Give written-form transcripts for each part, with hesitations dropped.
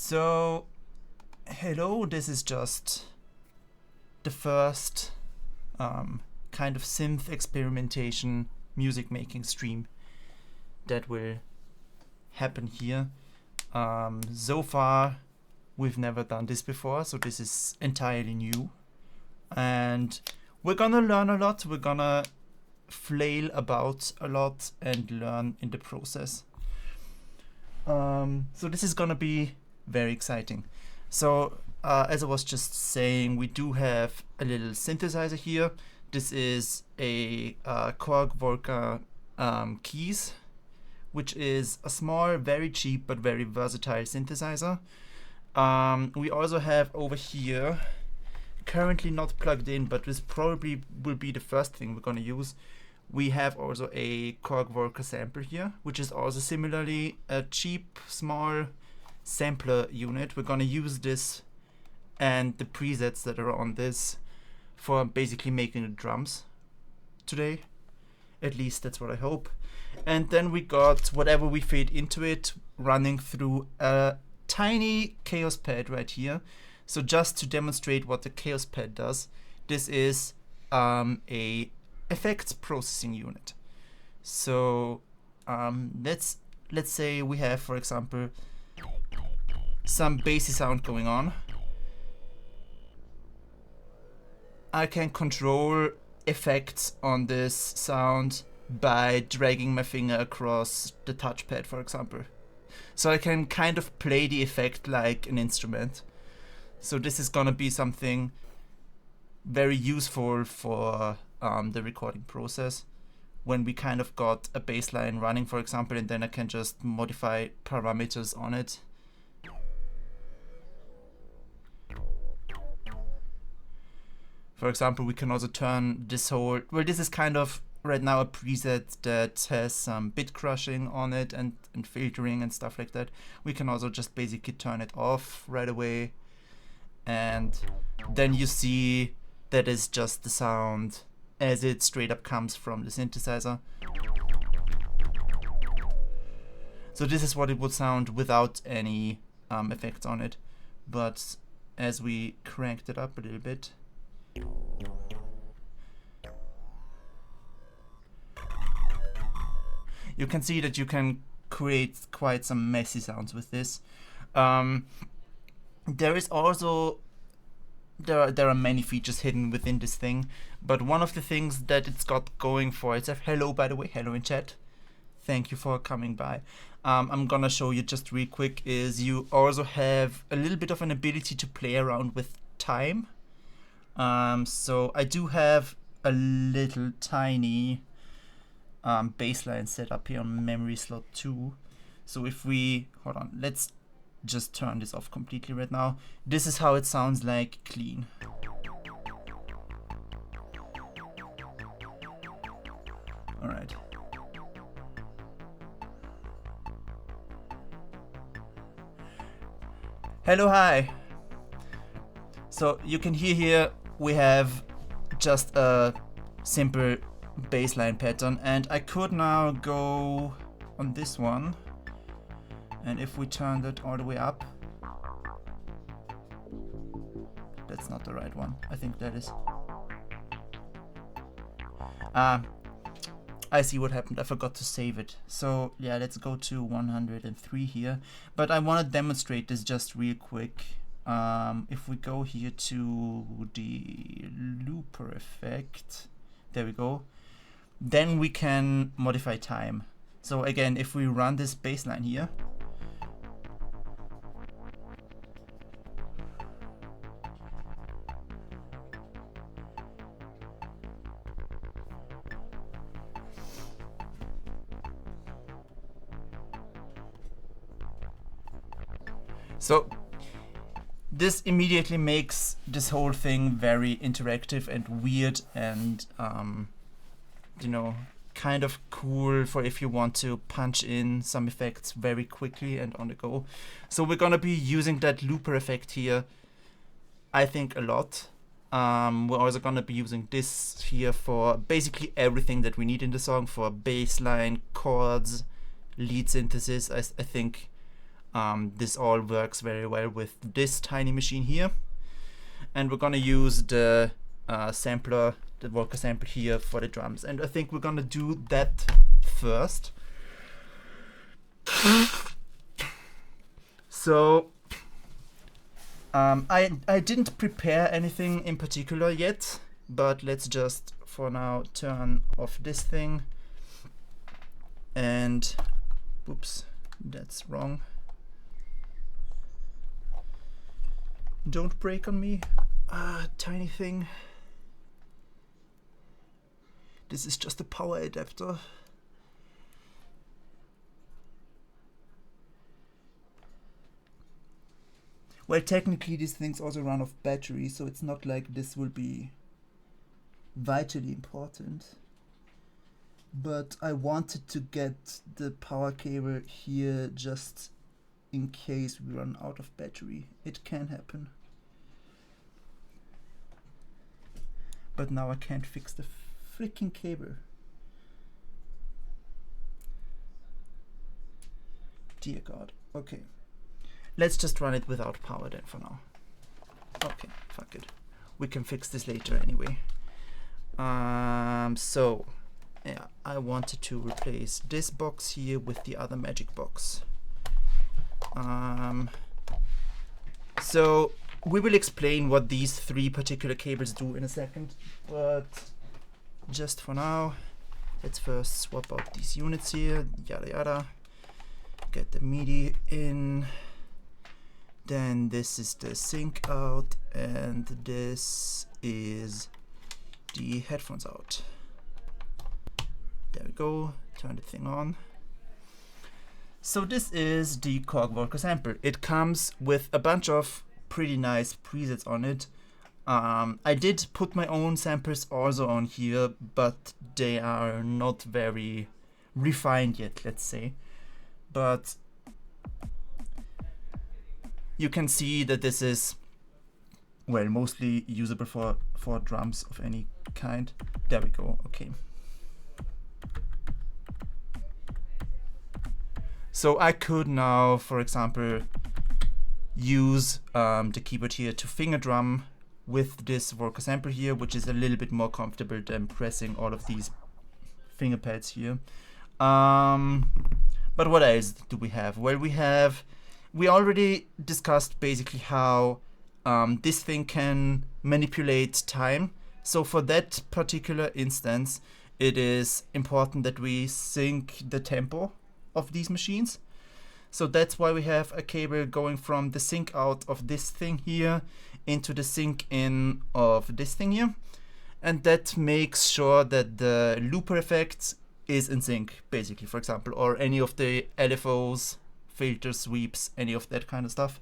So, hello, this is just the first kind of synth experimentation music making stream that will happen here. So far, we've never done this before, so this is entirely new. And we're gonna learn a lot, we're gonna flail about a lot and learn in the process. So this is gonna be very exciting. So as I was just saying, we do have a little synthesizer here. This is a korg volca keys, which is a small, very cheap but very versatile synthesizer. We also have over here, currently not plugged in, but this probably will be the first thing we're going to use. We have also a korg volca sampler here, which is also similarly a cheap, small sampler unit. We're going to use this and the presets that are on this for basically making the drums today. At least that's what I hope. And then we got whatever we feed into it running through a tiny kaoss pad right here. So just to demonstrate what the kaoss pad does, this is a effects processing unit. So let's say we have, for example, some bassy sound going on. I can control effects on this sound by dragging my finger across the touchpad, for example. So I can kind of play the effect like an instrument. So this is gonna be something very useful for the recording process when we kind of got a bassline running, for example, and then I can just modify parameters on it. For example, we can also turn this whole, well, this is kind of right now a preset that has some bit crushing on it and filtering and stuff like that. We can also just basically turn it off right away, and then you see that is just the sound as it straight up comes from the synthesizer. So this is what it would sound without any effects on it, but as we cranked it up a little bit, you can see that you can create quite some messy sounds with this. There is also there are many features hidden within this thing, but one of the things that it's got going for itself, hello by the way, hello in chat, thank you for coming by. I'm gonna show you just real quick, is you also have a little bit of an ability to play around with time. So I do have a little tiny bassline set up here on memory slot 2. So if we, hold on, let's just turn this off completely right now. This is how it sounds like clean. Alright. Hello, hi. So you can hear here we have just a simple bassline pattern, and I could now go on this one, and if we turn that all the way up, that's not the right one. I think that is. I see what happened. I forgot to save it. So yeah, let's go to 103 here. But I want to demonstrate this just real quick. If we go here to the looper effect, there we go. Then we can modify time. So again, if we run this bassline here, so this immediately makes this whole thing very interactive and weird and you know, kind of cool for if you want to punch in some effects very quickly and on the go. So we're gonna be using that looper effect here, I think, a lot. We're also gonna be using this here for basically everything that we need in the song, for bass line, chords, lead synthesis. I think this all works very well with this tiny machine here. And we're gonna use the sampler, the volca sample here for the drums. And I think we're gonna do that first. So I didn't prepare anything in particular yet, but let's just for now turn off this thing. And oops, that's wrong. Don't break on me. Tiny thing. This is just a power adapter. Well, technically these things also run off battery, so it's not like this will be vitally important. But I wanted to get the power cable here just in case we run out of battery. It can happen. But now I can't fix the freaking cable. Dear God. Okay. Let's just run it without power then for now. Okay, fuck it. We can fix this later anyway. So yeah, I wanted to replace this box here with the other magic box. So we will explain what these three particular cables do in a second, but just for now, let's first swap out these units here, yada yada. Get the MIDI in. Then this is the sync out, and this is the headphones out. There we go, turn the thing on. So this is the korg volca sample. It comes with a bunch of pretty nice presets on it. I did put my own samples also on here, but they are not very refined yet, let's say. But you can see that this is, well, mostly usable for drums of any kind. There we go, okay. So I could now, for example, use the keyboard here to finger drum with this volca sample here, which is a little bit more comfortable than pressing all of these finger pads here. But what else do we have? Well, we already discussed basically how this thing can manipulate time. So for that particular instance, it is important that we sync the tempo of these machines. So that's why we have a cable going from the sync out of this thing here into the sync in of this thing here. And that makes sure that the looper effect is in sync, basically, for example, or any of the LFOs, filter sweeps, any of that kind of stuff.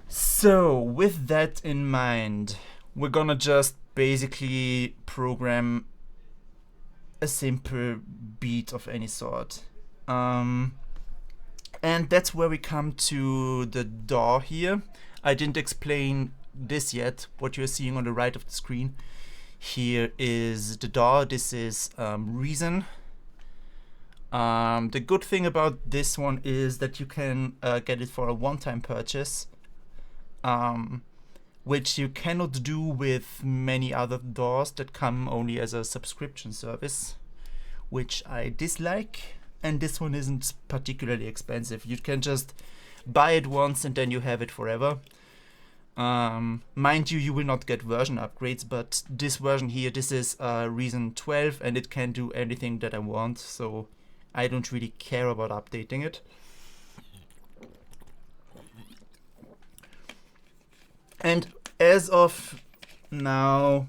So with that in mind, we're gonna just basically program a simple beat of any sort. And that's where we come to the DAW here. I didn't explain this yet. What you're seeing on the right of the screen here is the DAW. This is Reason. The good thing about this one is that you can get it for a one-time purchase, which you cannot do with many other DAWs that come only as a subscription service, which I dislike. And this one isn't particularly expensive. You can just buy it once and then you have it forever. Mind you, you will not get version upgrades, but this version here, this is Reason 12, and it can do anything that I want, so I don't really care about updating it. And as of now,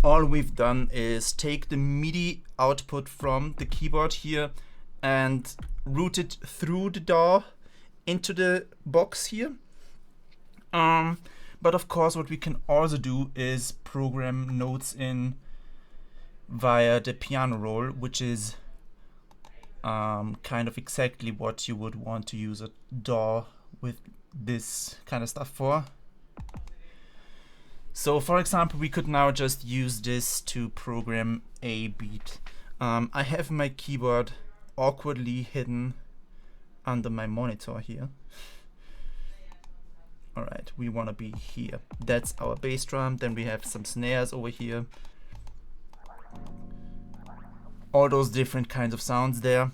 all we've done is take the MIDI output from the keyboard here and route it through the DAW into the box here. But of course, what we can also do is program notes in via the piano roll, which is kind of exactly what you would want to use a DAW with this kind of stuff for. So for example, we could now just use this to program a beat. I have my keyboard awkwardly hidden under my monitor here. Alright, we want to be here. That's our bass drum. Then we have some snares over here. All those different kinds of sounds there.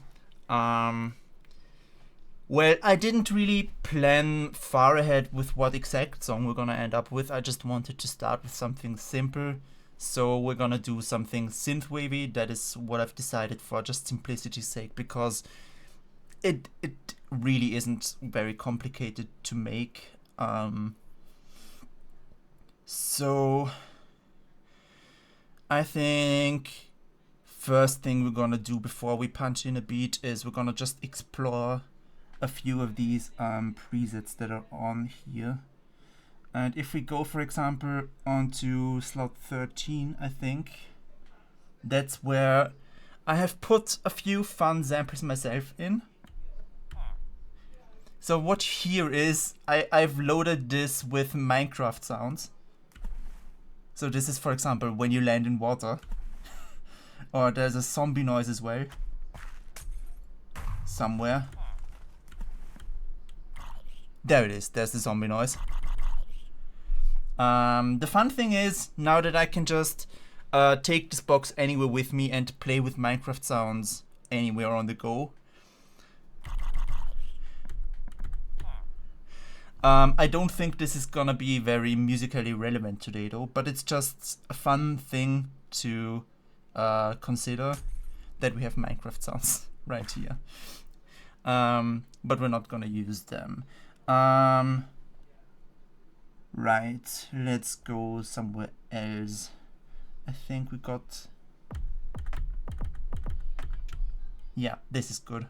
Well, I didn't really plan far ahead with what exact song we're gonna end up with. I just wanted to start with something simple. So we're gonna do something synthwavy. That is what I've decided for, just simplicity's sake, because it really isn't very complicated to make. So I think first thing we're gonna do before we punch in a beat is we're gonna just explore a few of these presets that are on here. And if we go, for example, onto slot 13, I think that's where I have put a few fun samples myself in. So what here is, I've loaded this with Minecraft sounds. So this is, for example, when you land in water. Or there's a zombie noise as well. Somewhere. There it is, there's the zombie noise. The fun thing is, now that I can just take this box anywhere with me and play with Minecraft sounds anywhere on the go. I don't think this is gonna be very musically relevant today though, but it's just a fun thing to consider that we have Minecraft sounds right here. But we're not gonna use them. Right, let's go somewhere else. I think we got... Yeah, this is good.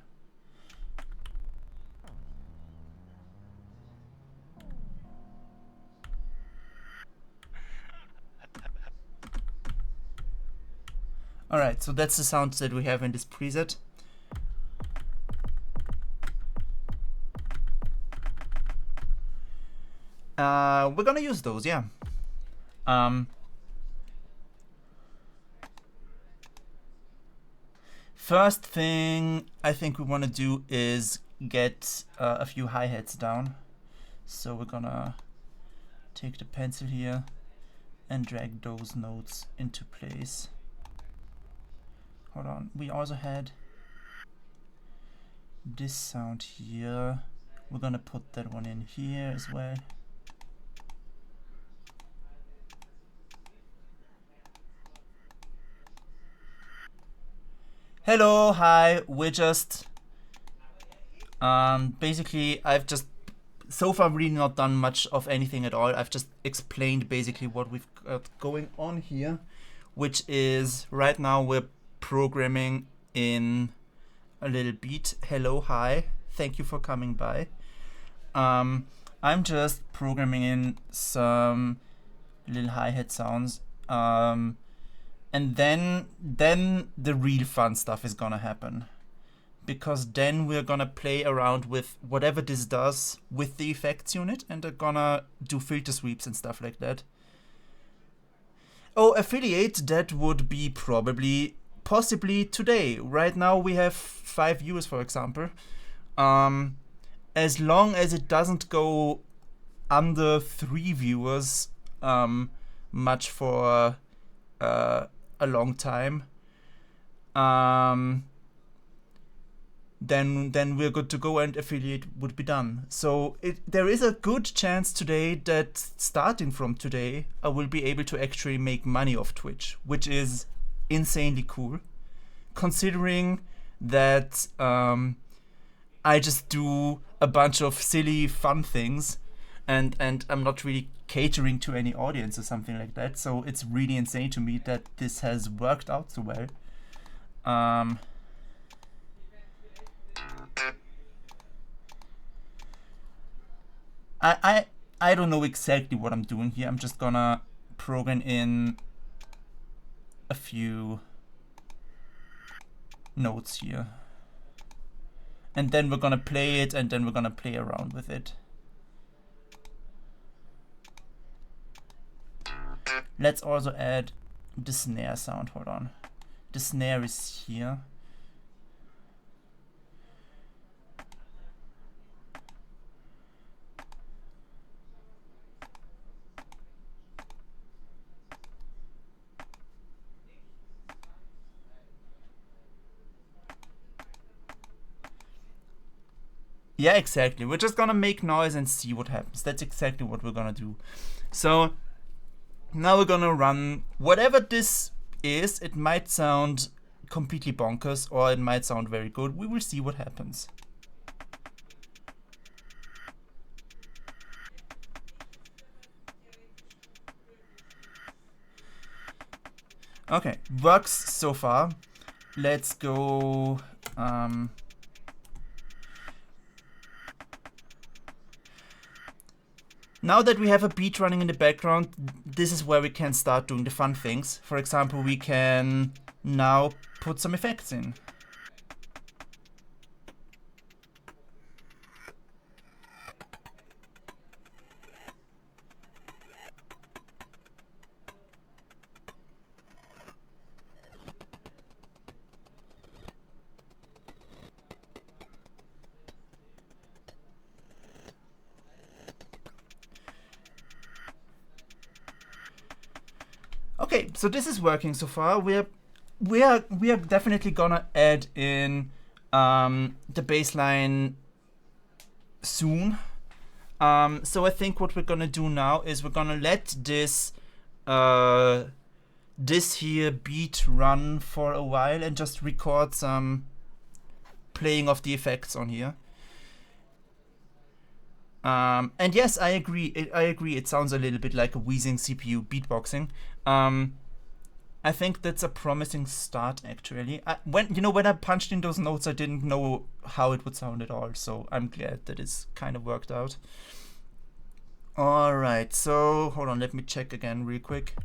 Alright, so that's the sound that we have in this preset. We're gonna use those, yeah. First thing I think we want to do is get a few hi-hats down. So we're gonna take the pencil here and drag those notes into place. Hold on, we also had this sound here. We're gonna put that one in here as well. Hello, hi, we're just basically I've just so far really not done much of anything at all. I've just explained basically what we've got going on here, which is right now we're programming in a little beat. Hello, hi, thank you for coming by. I'm just programming in some little hi-hat sounds, and then the real fun stuff is gonna happen, because then we're gonna play around with whatever this does with the effects unit, and they're gonna do filter sweeps and stuff like that. Oh, affiliate, that would be possibly today. Right now we have 5 viewers, for example. As long as it doesn't go under 3 viewers much for a long time, then we're good to go and affiliate would be done. So there is a good chance today that starting from today I will be able to actually make money off Twitch, which is insanely cool, considering that I just do a bunch of silly fun things and I'm not really catering to any audience or something like that. So it's really insane to me that this has worked out so well. I don't know exactly what I'm doing here. I'm just gonna program in a few notes here, and then we're gonna play it, and then we're gonna play around with it. Let's also add the snare sound. Hold on, the snare is here. Yeah, exactly. We're just gonna make noise and see what happens. That's exactly what we're gonna do. So now we're gonna run whatever this is. It might sound completely bonkers or it might sound very good. We will see what happens. Okay, works so far. Let's go. Now that we have a beat running in the background, this is where we can start doing the fun things. For example, we can now put some effects in. Okay, so this is working so far. We are definitely gonna add in the bassline soon. So I think what we're gonna do now is we're gonna let this this here beat run for a while and just record some playing of the effects on here. And yes, I agree. I agree. It sounds a little bit like a wheezing CPU beatboxing. I think that's a promising start, actually. When I punched in those notes, I didn't know how it would sound at all. So I'm glad that it's kind of worked out. All right. So hold on. Let me check again real quick.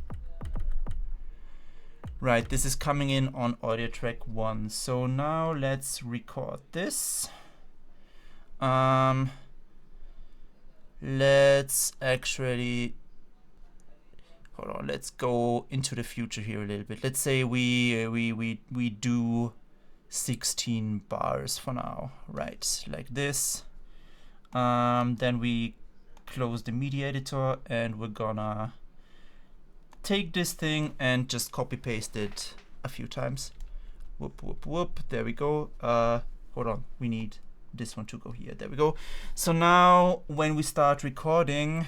Right. This is coming in on audio track 1. So now let's record this. Let's actually hold on. Let's go into the future here a little bit. Let's say we do 16 bars for now, right? Like this. Then we close the media editor and we're gonna take this thing and just copy paste it a few times. Whoop whoop whoop. There we go. Hold on. We need this one to go here. There we go. So now when we start recording,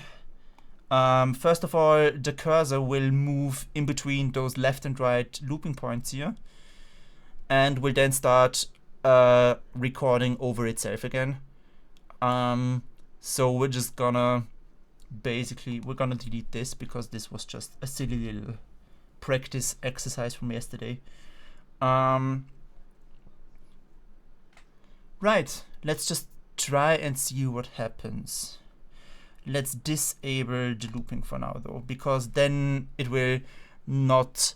first of all, the cursor will move in between those left and right looping points here, and will then start recording over itself again. So we're just gonna we're gonna delete this because this was just a silly little practice exercise from yesterday. Right, let's just try and see what happens. Let's disable the looping for now though, because then it will not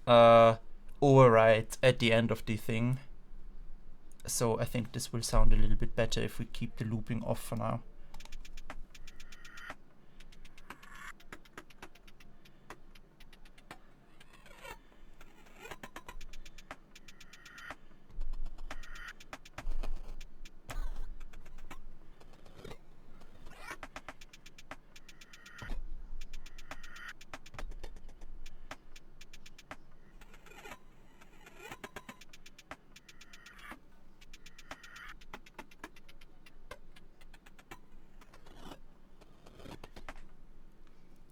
overwrite at the end of the thing. So I think this will sound a little bit better if we keep the looping off for now.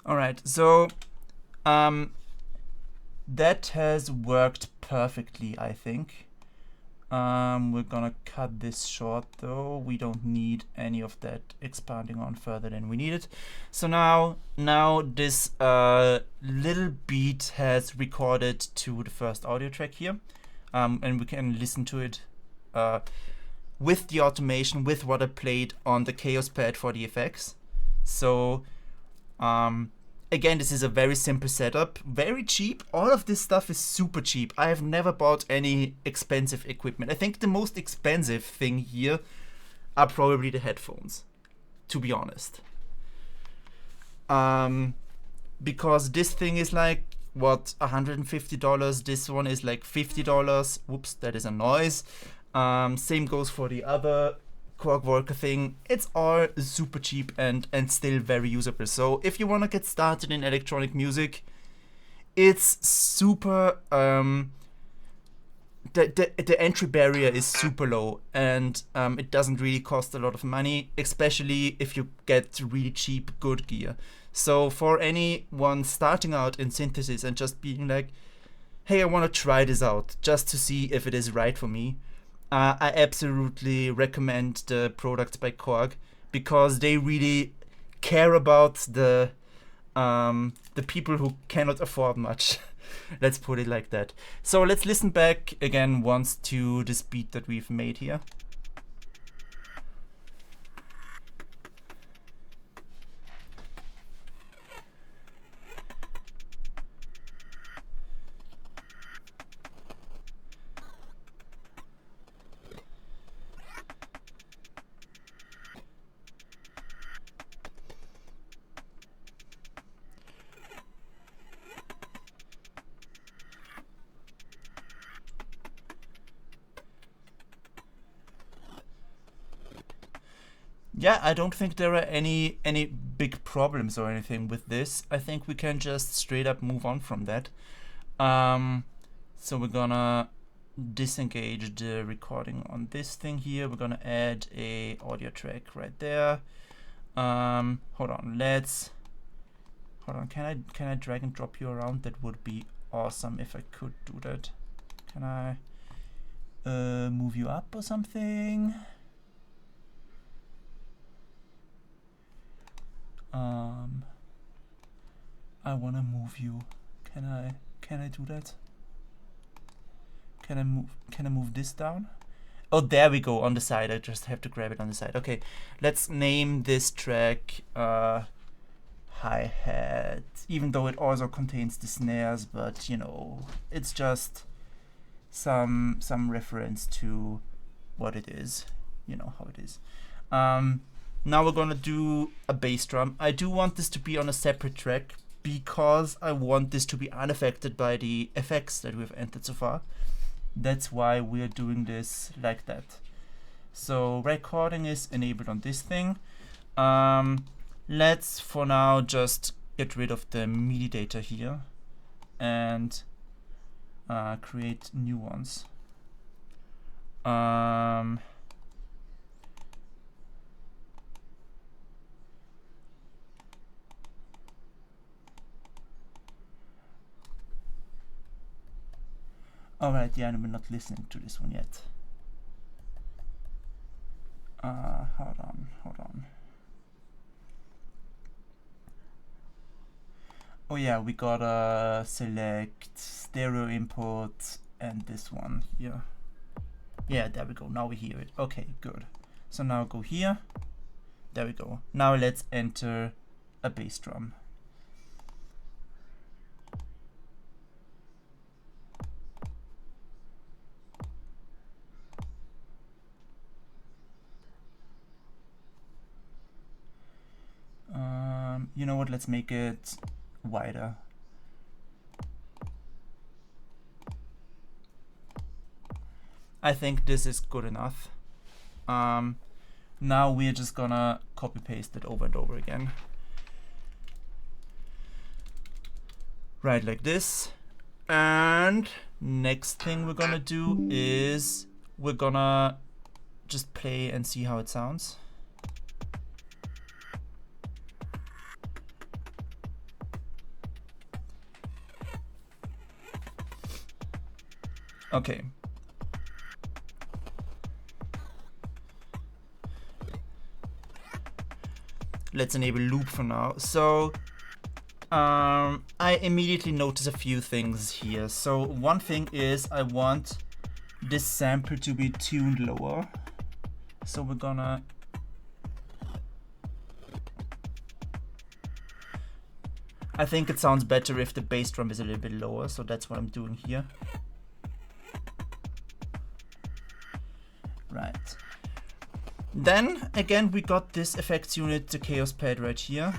Alright, so that has worked perfectly, I think. We're gonna cut this short though. We don't need any of that expanding on further than we need it. So now this little beat has recorded to the first audio track here, and we can listen to it with the automation, with what I played on the kaoss pad for the effects. So again, this is a very simple setup, very cheap. All of this stuff is super cheap. I have never bought any expensive equipment. I think the most expensive thing here are probably the headphones, to be honest. Because this thing is like, what, $150? This one is like $50. Whoops, that is a noise. Same goes for the other korg volca thing. It's all super cheap and still very usable. So if you want to get started in electronic music, it's super the the entry barrier is super low, and it doesn't really cost a lot of money, especially if you get really cheap good gear. So for anyone starting out in synthesis and just being like, hey, I want to try this out just to see if it is right for me, I absolutely recommend the products by Korg, because they really care about the people who cannot afford much. Let's put it like that. So let's listen back again once to this beat that we've made here. Yeah, I don't think there are any big problems or anything with this. I think we can just straight up move on from that. So we're gonna disengage the recording on this thing here. We're gonna add a audio track right there. Hold on, can I drag and drop you around? That would be awesome if I could do that. Can I move you up or something? I wanna move you. Can I do that? Can I move this down? Oh, there we go, on the side. I just have to grab it on the side. Okay, let's name this track hi-hat, even though it also contains the snares, but you know, it's just some reference to what it is. You know how it is. Now we're gonna do a bass drum. I do want this to be on a separate track because I want this to be unaffected by the effects that we've entered so far. That's why we're doing this like that. So recording is enabled on this thing. Let's for now just get rid of the MIDI data here and create new ones. Alright, yeah, we're not listening to this one yet. Hold on. Oh yeah, we gotta select stereo input and this one here. Yeah, there we go, now we hear it. Okay, good. So now go here. There we go. Now let's enter a bass drum. You know what, let's make it wider. I think this is good enough. Now we're just gonna copy paste it over and over again. Right, like this. And next thing we're gonna do is we're gonna just play and see how it sounds. Okay. Let's enable loop for now. So I immediately notice a few things here. So one thing is I want this sample to be tuned lower. So we're gonna I think it sounds better if the bass drum is a little bit lower, so that's what I'm doing here. Right. Then again we got this effects unit, the kaoss pad right here.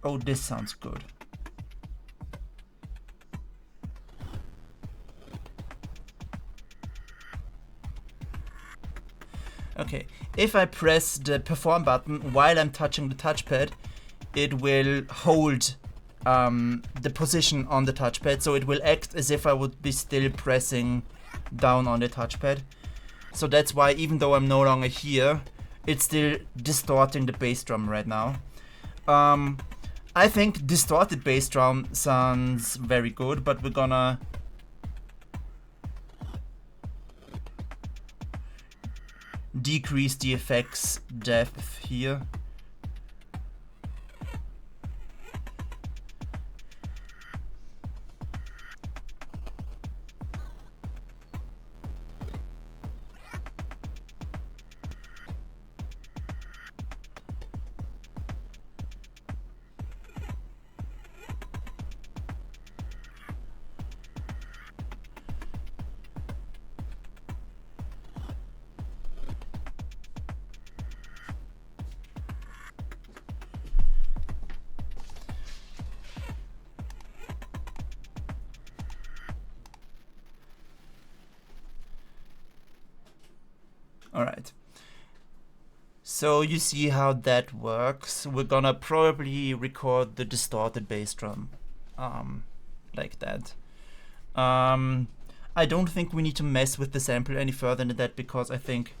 Oh, this sounds good. Okay, if I press the perform button while I'm touching the touchpad, it will hold the position on the touchpad, so it will act as if I would be still pressing down on the touchpad. So that's why, even though I'm no longer here, it's still distorting the bass drum right now. I think distorted bass drum sounds very good, but we're gonna decrease the effects depth here. Alright. So you see how that works. We're gonna probably record the distorted bass drum like that. I don't think we need to mess with the sample any further than that, because I think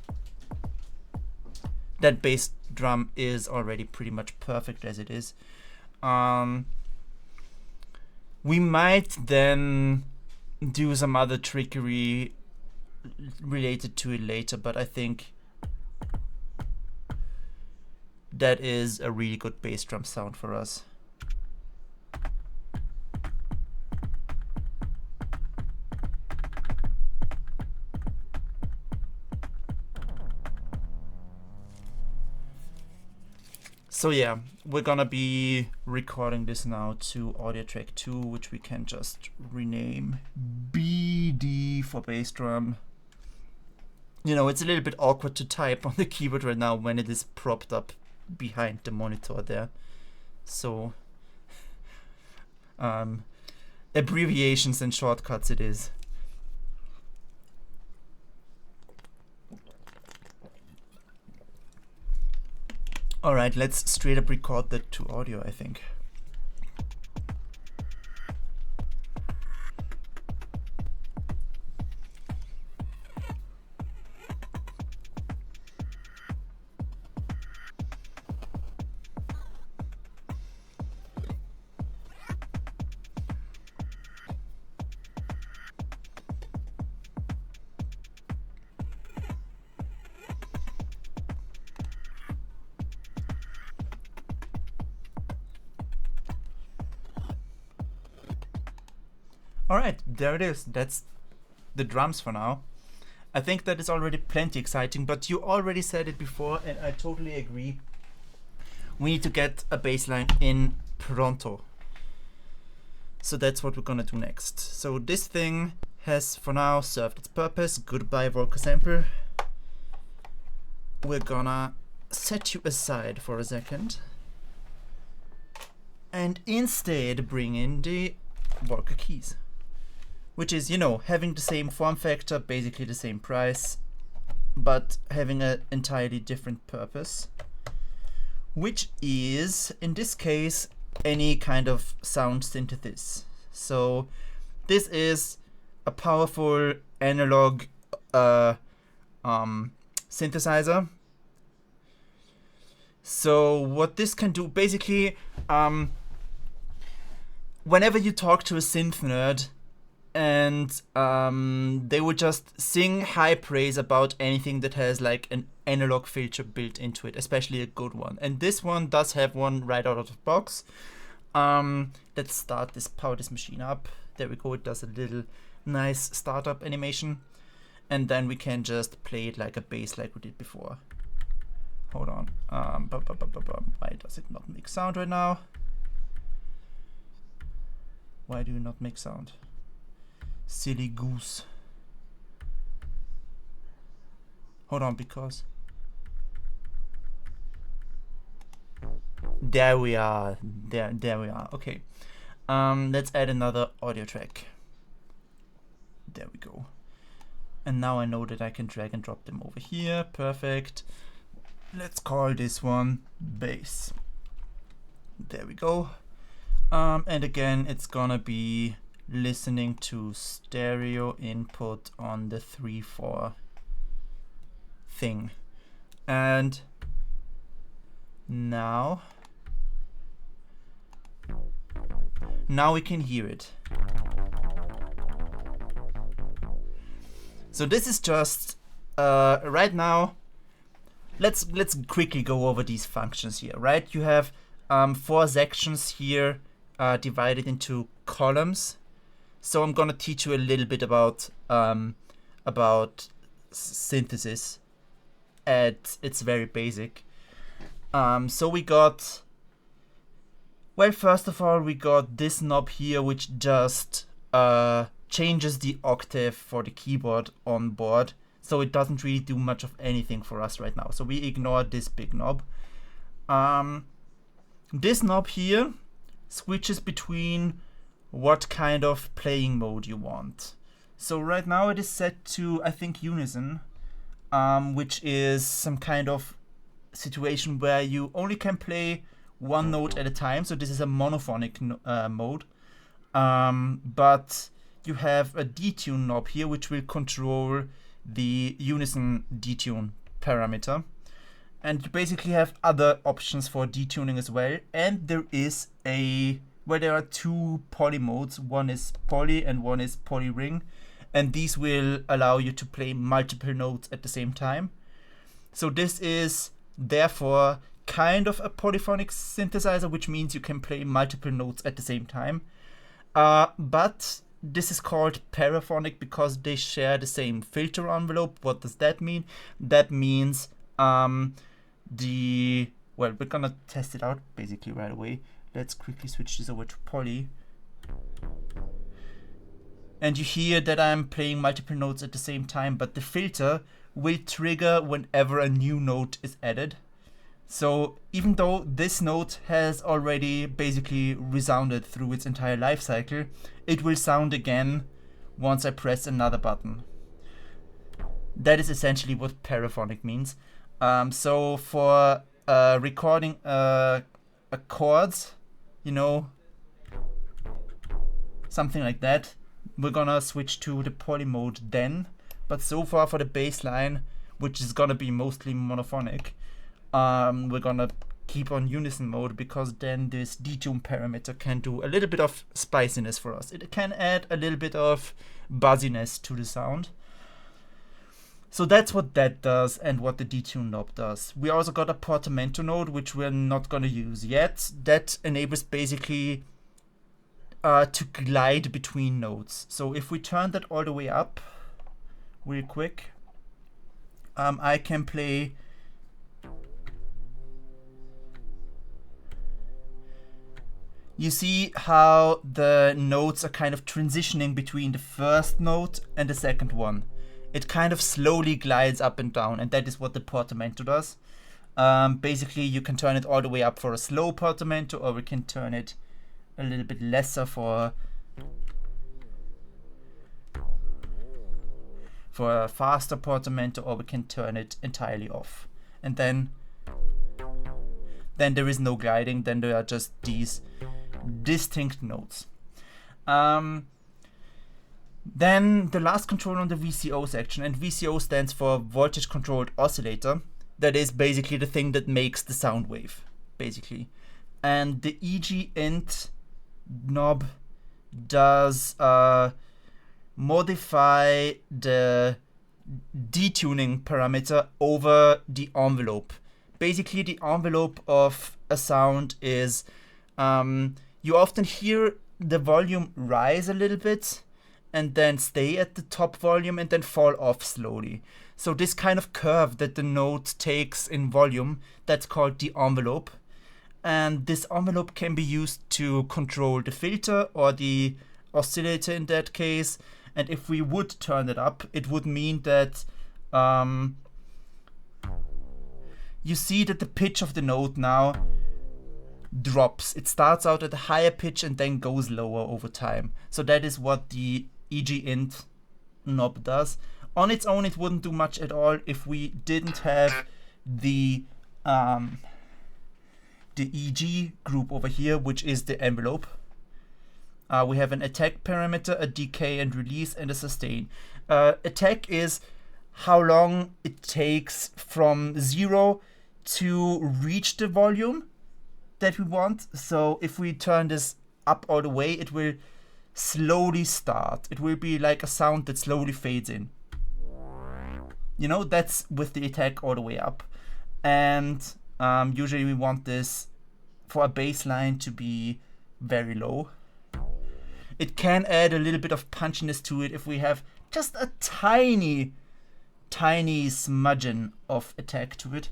that bass drum is already pretty much perfect as it is. We might then do some other trickery related to it later, but I think that is a really good bass drum sound for us. So yeah, we're gonna be recording this now to audio track 2, which we can just rename BD for bass drum. You know, it's a little bit awkward to type on the keyboard right now when it is propped up behind the monitor there. So abbreviations and shortcuts it is. Alright, let's straight up record that to audio, I think. Alright, there it is. That's the drums for now. I think that is already plenty exciting, but you already said it before, and I totally agree. We need to get a bass line in pronto. So that's what we're gonna do next. So this thing has for now served its purpose. Goodbye volca sample. We're gonna set you aside for a second and instead bring in the volca keys, which is, you know, having the same form factor, basically the same price, but having an entirely different purpose, which is, in this case, any kind of sound synthesis. So this is a powerful analog synthesizer. So what this can do, basically, whenever you talk to a synth nerd, and they would just sing high praise about anything that has like an analog filter built into it, especially a good one. And this one does have one right out of the box. Let's start this, power this machine up. There we go, it does a little nice startup animation. And then we can just play it like a bass like we did before. Hold on. Why does it not make sound right now? Why do you not make sound? Silly goose. Hold on, because there we are. There we are. Okay. Let's add another audio track. There we go. And now I know that I can drag and drop them over here. Perfect. Let's call this one bass. There we go. And again, it's gonna be listening to stereo input on the 3/4 thing. And now we can hear it. So this is just right now. Let's quickly go over these functions here. Right, you have 4 sections here divided into columns. So I'm gonna teach you a little bit about synthesis at its very basic. So we got, well, first of all, we got this knob here, which just changes the octave for the keyboard on board. So it doesn't really do much of anything for us right now. So we ignore this big knob. This knob here switches between what kind of playing mode you want. So right now it is set to, I think, unison, which is some kind of situation where you only can play one note at a time. So this is a monophonic mode, but you have a detune knob here, which will control the unison detune parameter. And you basically have other options for detuning as well. And there is there are 2 poly modes. One is poly and one is poly ring. And these will allow you to play multiple notes at the same time. So this is therefore kind of a polyphonic synthesizer, which means you can play multiple notes at the same time. But this is called paraphonic because they share the same filter envelope. What does that mean? That means we're gonna test it out basically right away. Let's quickly switch this over to poly. And you hear that I'm playing multiple notes at the same time, but the filter will trigger whenever a new note is added. So even though this note has already basically resounded through its entire life cycle, it will sound again once I press another button. That is essentially what paraphonic means. So for recording chords, you know, something like that, we're gonna switch to the poly mode then. But so far for the bass line, which is gonna be mostly monophonic, we're gonna keep on unison mode because then this detune parameter can do a little bit of spiciness for us. It can add a little bit of buzziness to the sound. So that's what that does and what the detune knob does. We also got a portamento node, which we're not gonna use yet. That enables basically to glide between notes. So if we turn that all the way up real quick, I can play you see how the notes are kind of transitioning between the first note and the second one. It kind of slowly glides up and down, and that is what the portamento does. Basically, you can turn it all the way up for a slow portamento, or we can turn it a little bit lesser for a faster portamento, or we can turn it entirely off. And then there is no gliding, then there are just these distinct notes. Then the last control on the VCO section, and VCO stands for voltage controlled oscillator. That is basically the thing that makes the sound wave, basically. And the EG int knob does modify the detuning parameter over the envelope. Basically, the envelope of a sound is you often hear the volume rise a little bit and then stay at the top volume and then fall off slowly. So this kind of curve that the note takes in volume, that's called the envelope. And this envelope can be used to control the filter or the oscillator in that case. And if we would turn it up, it would mean that you see that the pitch of the note now drops. It starts out at a higher pitch and then goes lower over time. So that is what the EG int knob does. On its own, it wouldn't do much at all if we didn't have the EG group over here, which is the envelope. We have an attack parameter, a decay and release, and a sustain. Attack is how long it takes from 0 to reach the volume that we want. So if we turn this up all the way, it will slowly start. It will be like a sound that slowly fades in. You know, that's with the attack all the way up. And usually we want this for a bass line to be very low. It can add a little bit of punchiness to it if we have just a tiny smudging of attack to it.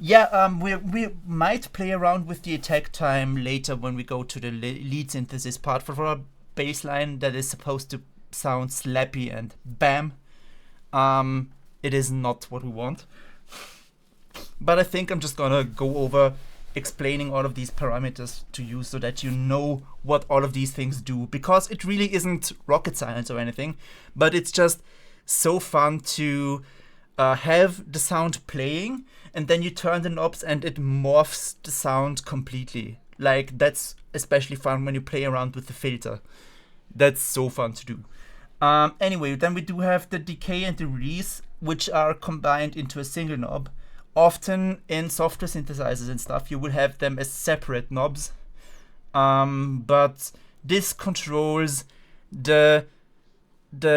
Yeah, we might play around with the attack time later when we go to the lead synthesis part for a bass line that is supposed to sound slappy and bam. It is not what we want. But I think I'm just gonna go over explaining all of these parameters to you so that you know what all of these things do, because it really isn't rocket science or anything, but it's just so fun to have the sound playing and then you turn the knobs and it morphs the sound completely. Like, that's especially fun when you play around with the filter. That's so fun to do. Anyway, then we do have the decay and the release, which are combined into a single knob. Often in software synthesizers and stuff, you will have them as separate knobs. But this controls the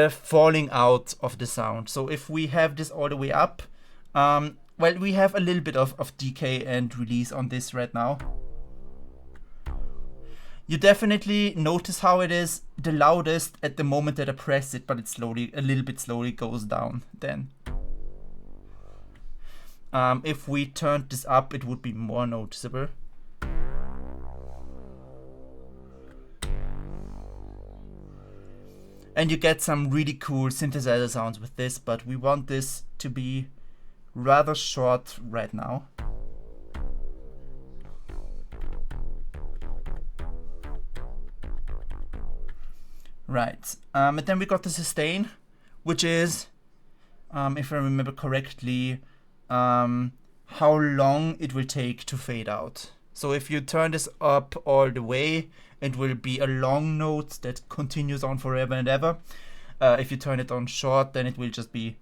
falling out of the sound. So if we have this all the way up, well, we have a little bit of decay and release on this right now. You definitely notice how it is the loudest at the moment that I press it, but it slowly, a little bit slowly goes down then. If we turned this up, it would be more noticeable. And you get some really cool synthesizer sounds with this, but we want this to be rather short right now. Right, and then we got the sustain, which is, if I remember correctly, how long it will take to fade out. So if you turn this up all the way, it will be a long note that continues on forever and ever. If you turn it on short, then it will just be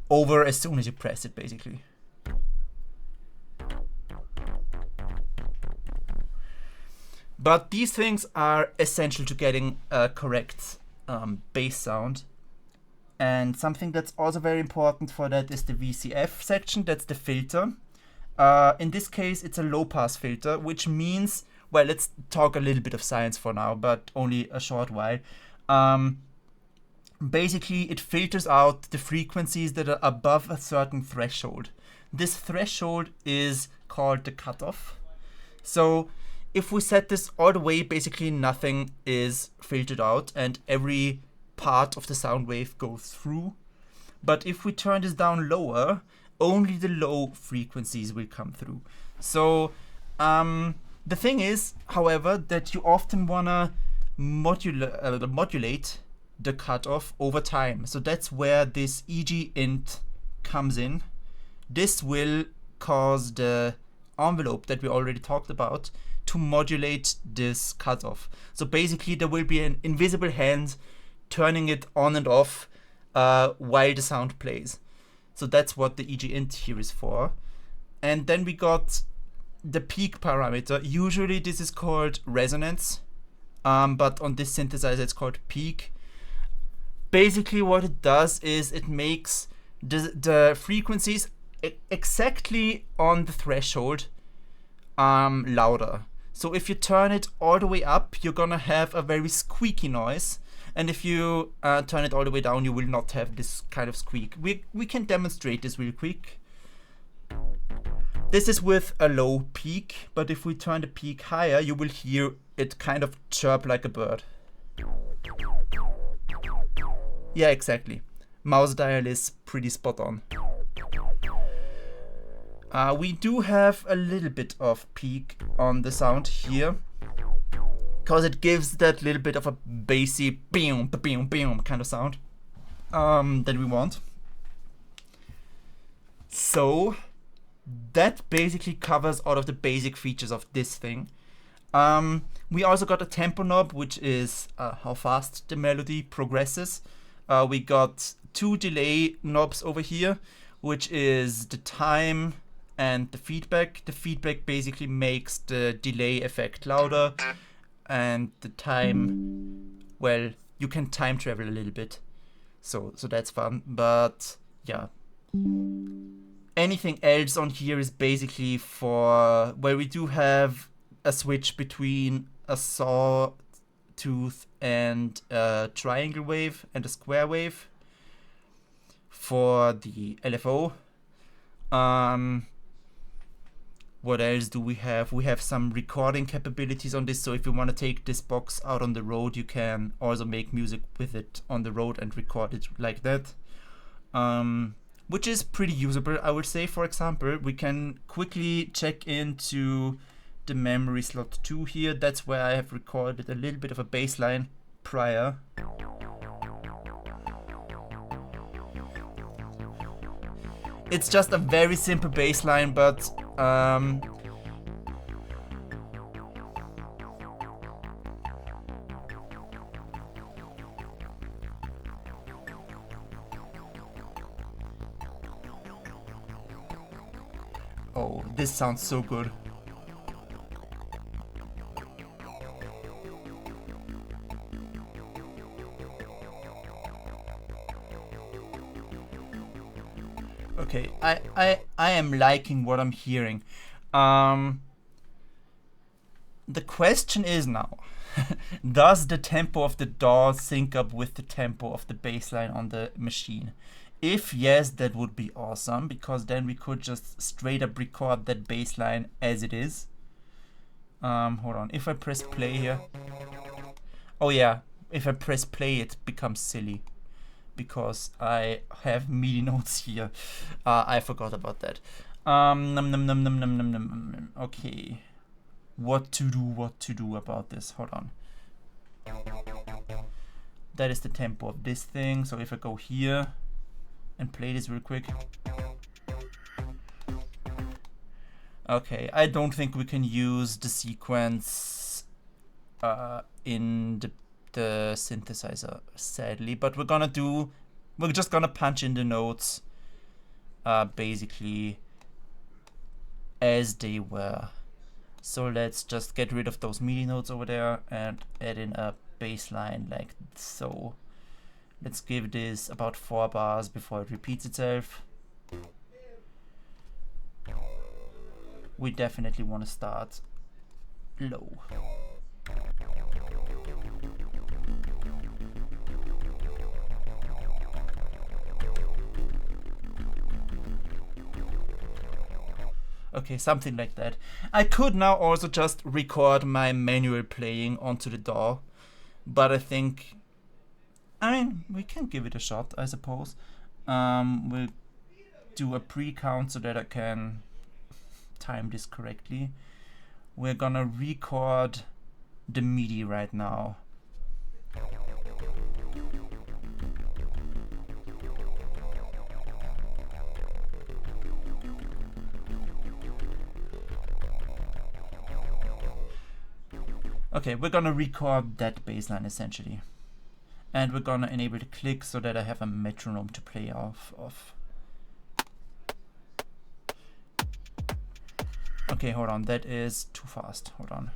over as soon as you press it, basically. But these things are essential to getting a correct bass sound. And something that's also very important for that is the VCF section, that's the filter. In this case, it's a low-pass filter, which means, well, let's talk a little bit of science for now, but only a short while. Basically, it filters out the frequencies that are above a certain threshold. This threshold is called the cutoff. So if we set this all the way, basically nothing is filtered out and every part of the sound wave goes through. But if we turn this down lower, only the low frequencies will come through. So the thing is, however, that you often wanna modulate the cutoff over time. So that's where this EG int comes in. This will cause the envelope that we already talked about to modulate this cutoff. So basically there will be an invisible hand turning it on and off while the sound plays. So that's what the EG int here is for. And then we got the peak parameter. Usually this is called resonance, but on this synthesizer it's called peak. Basically what it does is it makes the frequencies exactly on the threshold louder. So if you turn it all the way up, you're gonna have a very squeaky noise. And if you turn it all the way down, you will not have this kind of squeak. We can demonstrate this real quick. This is with a low peak, but if we turn the peak higher, you will hear it kind of chirp like a bird. Yeah, exactly. Mouse dial is pretty spot on. We do have a little bit of peak on the sound here, because it gives that little bit of a bassy boom, boom, boom kind of sound that we want. So that basically covers all of the basic features of this thing. We also got a tempo knob, which is how fast the melody progresses. We got 2 delay knobs over here, which is the time and the feedback. The feedback basically makes the delay effect louder, and the time, well, you can time travel a little bit. So that's fun, but yeah. Anything else on here is basically for where we do have a switch between a sawtooth and a triangle wave and a square wave for the LFO. What else do we have? We have some recording capabilities on this, so if you want to take this box out on the road, you can also make music with it on the road and record it like that. Which is pretty usable, I would say. For example, we can quickly check into the memory slot 2 here. That's where I have recorded a little bit of a bass line prior. It's just a very simple bass line, but oh, this sounds so good. Okay, I am liking what I'm hearing. The question is now, does the tempo of the DAW sync up with the tempo of the bassline on the machine? If yes, that would be awesome, because then we could just straight up record that bassline as it is. Hold on, if I press play here. Oh yeah, if I press play it becomes silly, because I have MIDI notes here. I forgot about that. Okay. What to do about this? Hold on. That is the tempo of this thing. So if I go here and play this real quick. Okay, I don't think we can use the sequence in the synthesizer, sadly, but we're just gonna punch in the notes basically as they were. So let's just get rid of those MIDI notes over there and add in a bass line like so. Let's give this about 4 bars before it repeats itself. We definitely want to start low. Okay, something like that. I could now also just record my manual playing onto the DAW, but I think, I mean, we can give it a shot, I suppose. We'll do a pre-count so that I can time this correctly. We're gonna record the MIDI right now. Okay, we're gonna record that bassline essentially. And we're gonna enable the click so that I have a metronome to play off of. Okay, hold on, that is too fast. Hold on.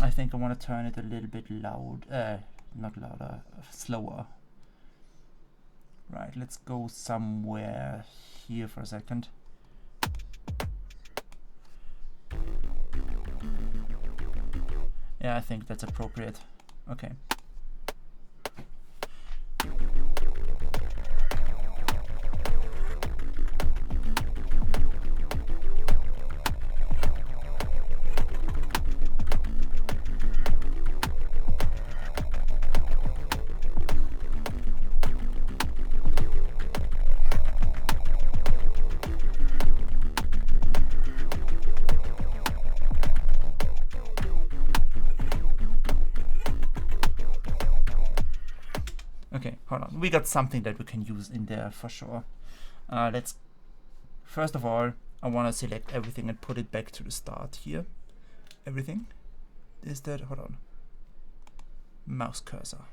I think I want to turn it a little bit loud, not louder, slower. Right, let's go somewhere here for a second. Yeah, I think that's appropriate. Okay. on. We got something that we can use in there for sure. Let's, first of all, I want to select everything and put it back to the start here. Everything. Is that, hold on. Mouse cursor.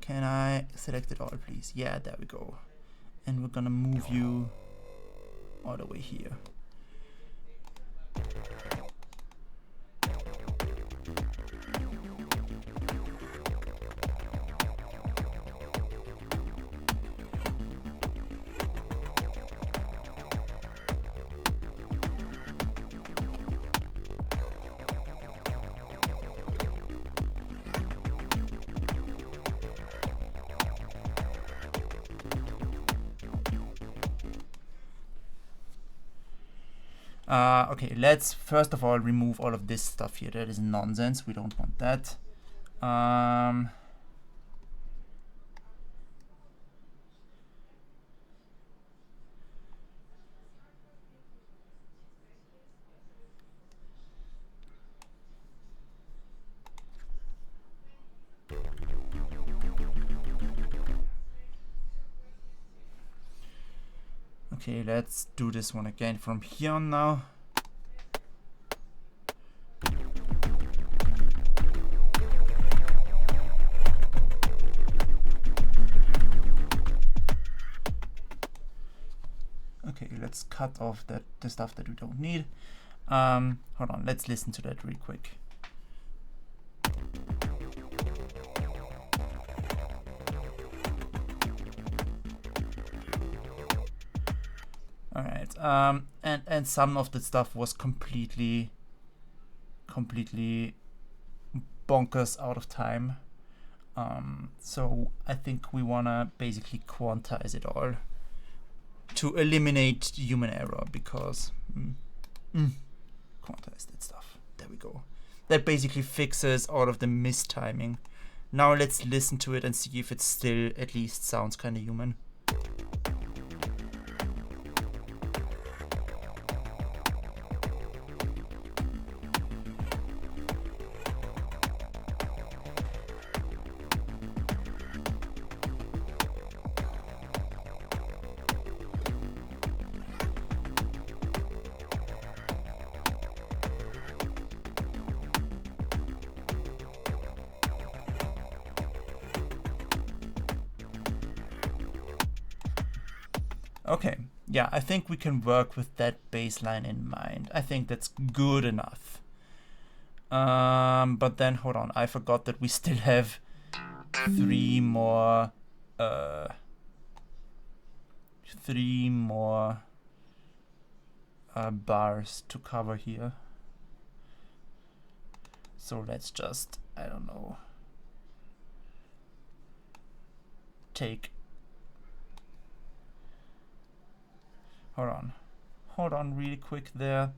Can I select it all, please? Yeah, there we go. And we're gonna move you all the way here. Okay, let's first of all remove all of this stuff here. That is nonsense. We don't want that. Okay, let's do this one again from here on now. Okay, let's cut off the stuff that we don't need. Hold on, let's listen to that real quick. All right, and some of the stuff was completely bonkers out of time. So I think we wanna basically quantize it all to eliminate human error, because quantize that stuff. There we go. That basically fixes all of the mistiming. Now let's listen to it and see if it still at least sounds kind of human. Okay, yeah, I think we can work with that baseline in mind. I think that's good enough. But then, hold on, I forgot that we still have three more bars to cover here. So let's just, I don't know, take, hold on really quick there.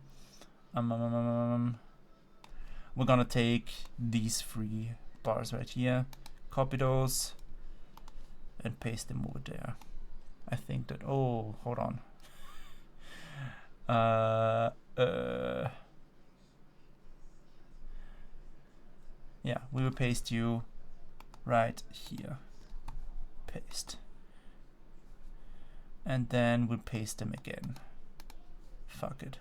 We're gonna take these 3 bars right here, copy those, and paste them over there. I think that, oh, hold on. Yeah, we will paste you right here. Paste. And then we'll paste them again. Fuck it.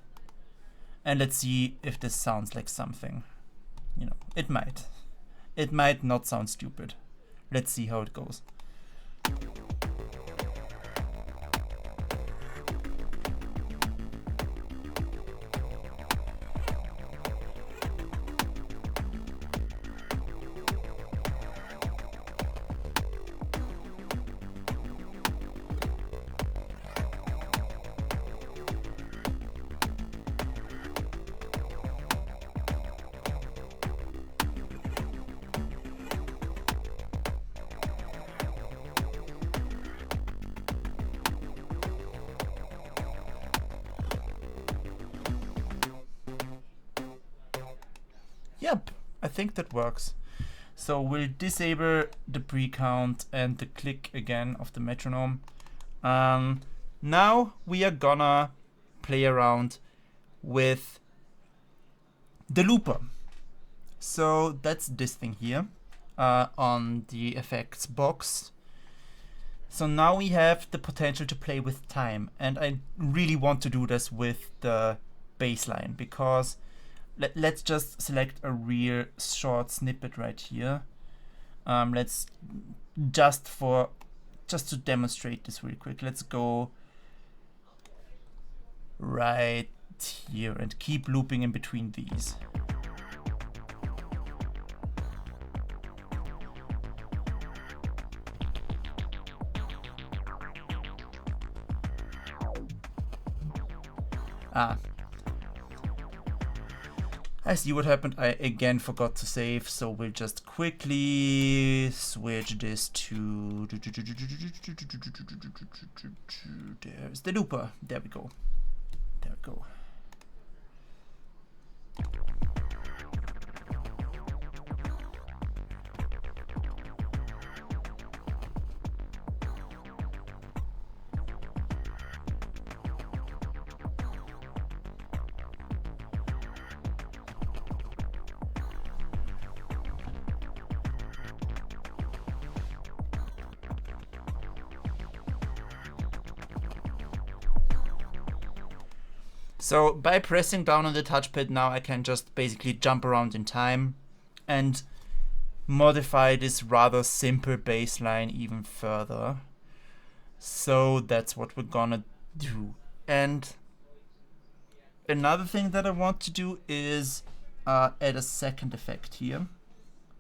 And let's see if this sounds like something. You know, it might. It might not sound stupid. Let's see how it goes. Yep, I think that works. So we'll disable the pre-count and the click again of the metronome. Now we are gonna play around with the looper. So that's this thing here. on the effects box. So now we have the potential to play with time, and I really want to do this with the bassline, because let's just select a real short snippet right here. Let's just to demonstrate this really quick, let's go right here and keep looping in between these. I see what happened. I again forgot to save, so we'll just quickly switch this to... There's the looper. There we go. There we go. So by pressing down on the touchpad now, I can just basically jump around in time and modify this rather simple bass line even further. So that's what we're gonna do. And another thing that I want to do is add a second effect here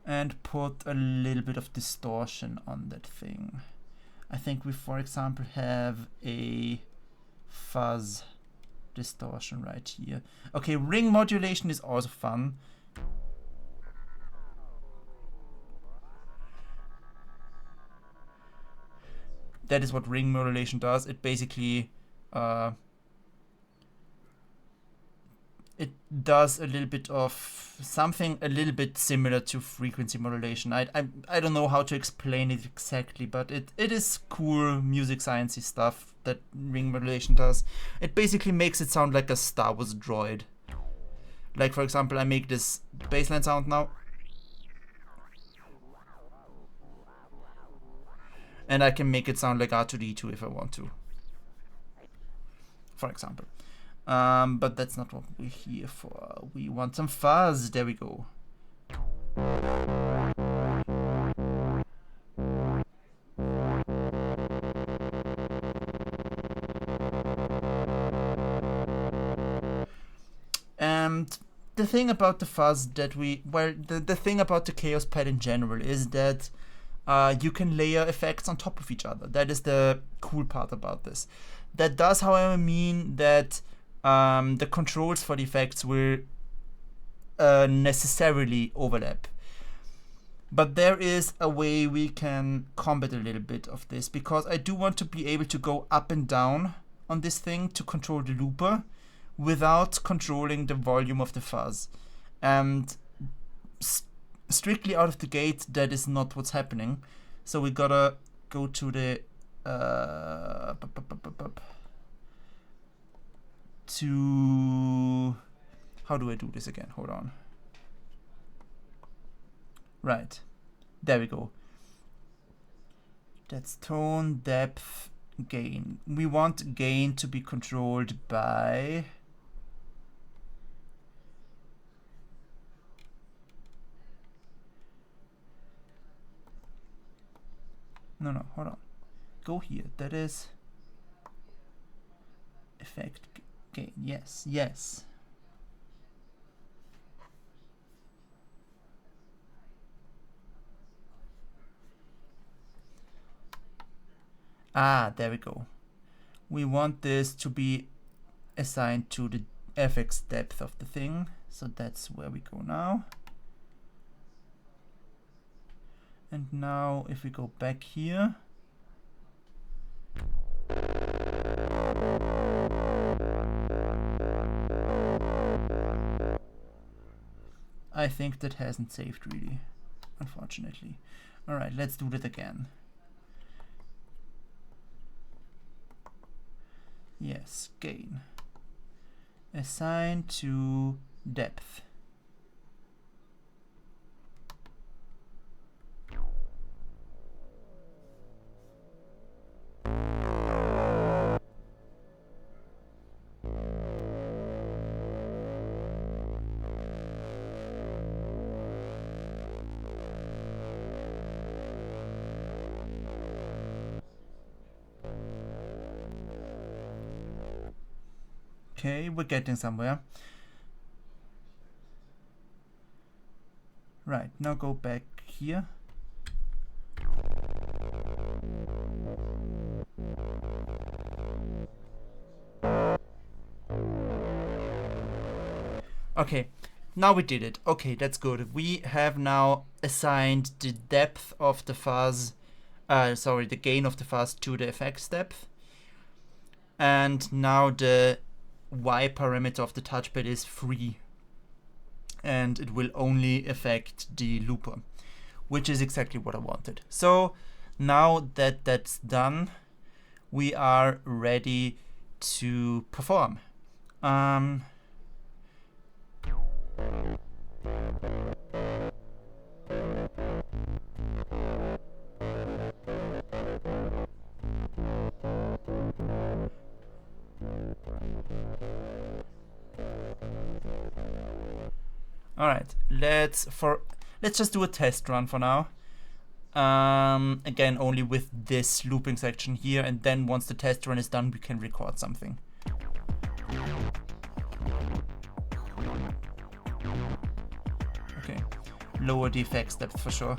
and put a little bit of distortion on that thing. I think we, for example, have a fuzz distortion right here. Okay, ring modulation is also fun. That is what ring modulation does. It basically it does a little bit of something a little bit similar to frequency modulation. I don't know how to explain it exactly, but it is cool music sciencey stuff that ring modulation does. It basically makes it sound like a Star Wars droid. Like, for example, I make this bassline sound now, and I can make it sound like R2-D2 if I want to, for example. But that's not what we're here for. We want some fuzz. There we go. And the thing about the fuzz that the thing about the Chaos pad in general is that you can layer effects on top of each other. That is the cool part about this. That does, however, mean that the controls for the effects will necessarily overlap. But there is a way we can combat a little bit of this, because I do want to be able to go up and down on this thing to control the looper without controlling the volume of the fuzz. And strictly out of the gate, that is not what's happening. So we gotta go to the how do I do this again? Hold on. Right, there we go. That's tone, depth, gain. We want gain to be controlled by no, hold on. Go here. That is effect gain. Yes. Ah, there we go. We want this to be assigned to the FX depth of the thing. So that's where we go now. And now if we go back here, I think that hasn't saved really, unfortunately. Alright, let's do that again. Yes, gain. Assign to depth. Okay, we're getting somewhere. Right, now go back here. Okay, now we did it. Okay, that's good. We have now assigned the depth of the fuzz, the gain of the fuzz to the effects depth. And now the Y parameter of the touchpad is free. And it will only affect the looper, which is exactly what I wanted. So now that that's done, we are ready to perform. All right, let's just do a test run for now. Again, only with this looping section here, and then once the test run is done, we can record something. Okay, lower the effects depth for sure.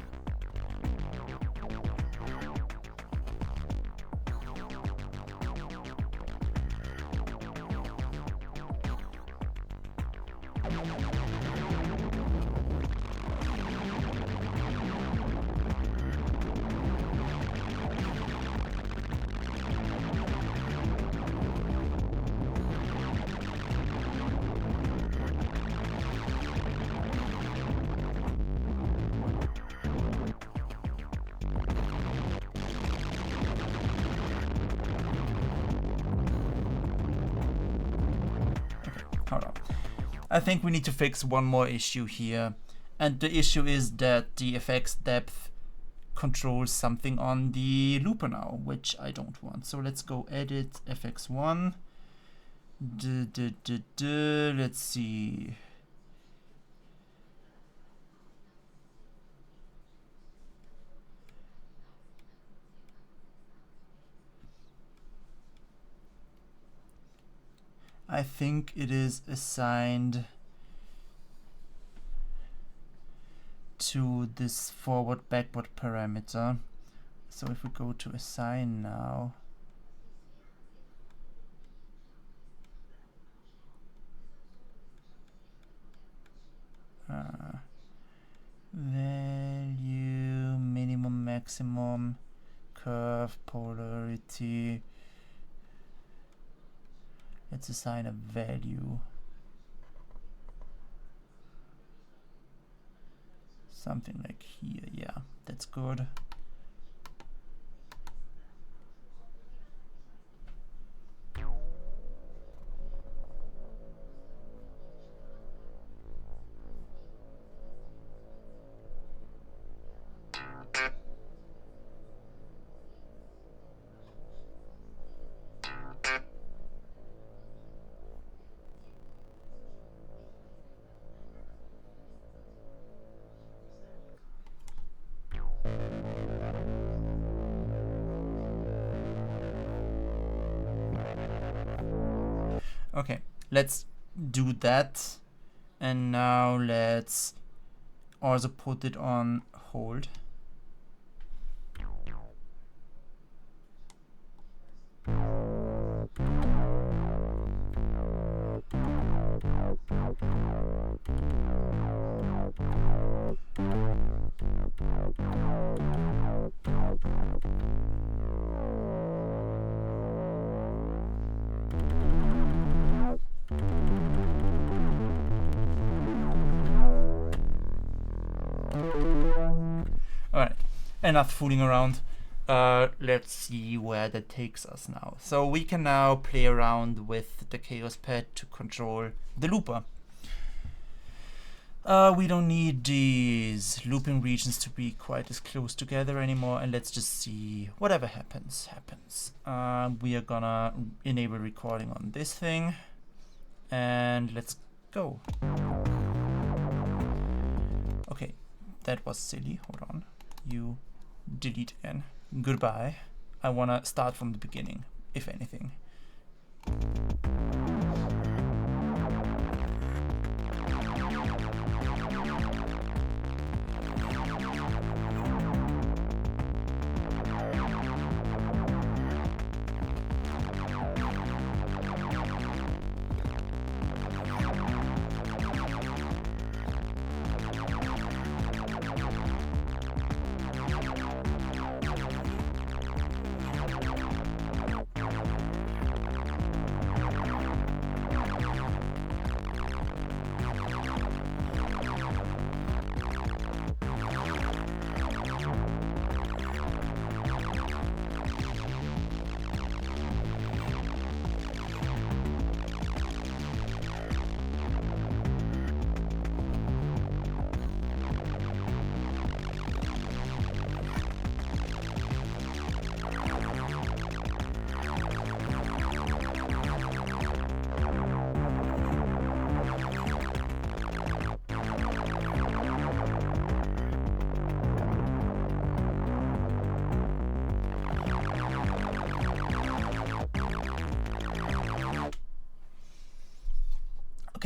Hold on. I think we need to fix one more issue here. And the issue is that the effects depth controls something on the looper now, which I don't want. So let's go edit FX1. Let's see. I think it is assigned to this forward backward parameter. So if we go to assign now, value, minimum, maximum, curve, polarity. Let's assign a value. Something like here, yeah, that's good. Okay, let's do that. And now let's also put it on hold. Alright, enough fooling around. Let's see where that takes us now. So we can now play around with the kaoss pad to control the looper. We don't need these looping regions to be quite as close together anymore, and let's just see whatever happens. We are gonna enable recording on this thing, and let's go. Okay, that was silly. Hold on. You delete again. Goodbye. I wanna start from the beginning, if anything.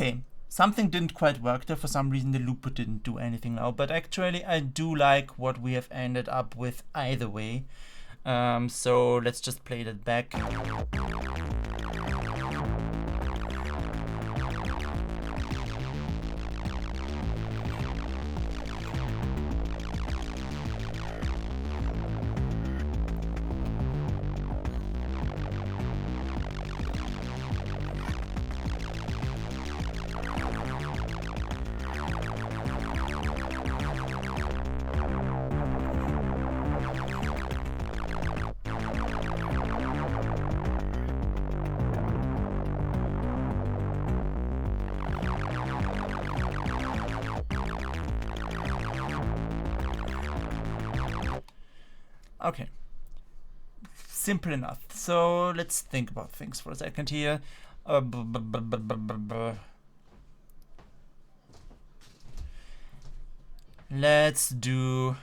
Okay, something didn't quite work there. For some reason the looper didn't do anything now, but actually I do like what we have ended up with either way. So let's just play that back. Okay, simple enough. So let's think about things for a second here. Let's do